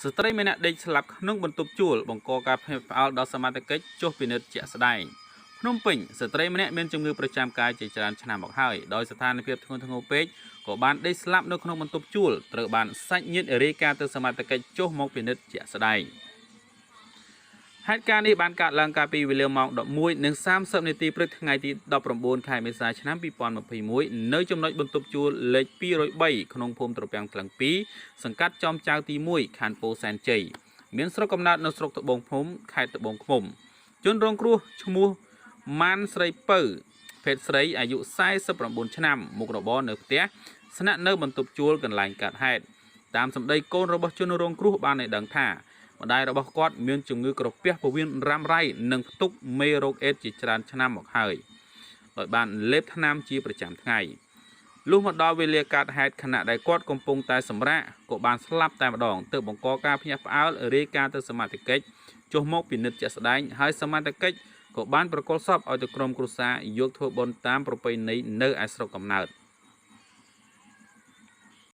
ស្ត្រីម្នាក់ដេកស្លាប់ក្នុងបន្ទប់ជួលបង្កការភ្ញាក់ផ្អើលដល់សមត្ថកិច្ចចុះពិនិត្យជាក់ស្ដែងភ្នំពេញស្ត្រីម្នាក់មានជំងឺប្រចាំកាយជាច្រើនឆ្នាំមកហើយដោយស្ថានភាពធ្ងន់ធ្ងរពេកក៏បានដេកស្លាប់នៅក្នុងបន្ទប់ជួលត្រូវបានសាច់ញាតិរាយការណ៍ទៅសមត្ថកិច្ចចុះមកពិនិត្យជាក់ស្ដែងហេតុការណ៍នេះបានកើតឡើងកាលពីវេលាម៉ោង 11:30 នាទីព្រឹកថ្ងៃទី 19 ខែមេសាឆ្នាំ 2021 នៅចំណុចបន្ទប់ជួលលេខ 203 ក្នុងភូមិត្រពាំងថ្លឹង 2 សង្កាត់ចំចៅទី 1 ខណ្ឌពោធិ៍សែនជ័យមានស្រុកកំណើតនៅស្រុកត្បូងឃ្មុំខេត្តត្បូងឃ្មុំជនរងគ្រោះឈ្មោះម៉ាន់ស្រីពៅភេទស្រីអាយុ 49 ឆ្នាំមុខរបរនៅផ្ទះស្នាក់នៅបន្ទប់ជួលកន្លែងកើតហេតុតាមសម្ដីកូនរបស់ជនរងគ្រោះបានឲ្យដឹងថាម្ដាយរបស់គាត់មានជំងឺក្រពះពោះវៀនរ៉ាំរ៉ៃនិងផ្ទុកមេរោគអេដស៍ជាច្រើនឆ្នាំមកហើយដោយបានលេបថ្នាំជាប្រចាំថ្ងៃលុះមកដល់វេលាកើតហេតុខណៈដែលគាត់កំពុងតែសម្រាកក៏បានស្លាប់តែម្ដងទើបបង្កការភ្ញាក់ផ្អើលរាយការណ៍ទៅសមត្ថកិច្ចចុះមកពិនិត្យជាក់ស្ដែងហើយសមត្ថកិច្ចក៏បានប្រគល់សពឲ្យទៅក្រុមគ្រួសារយកធ្វើបុណ្យតាមប្រពៃណីនៅឯស្រុកកំណើត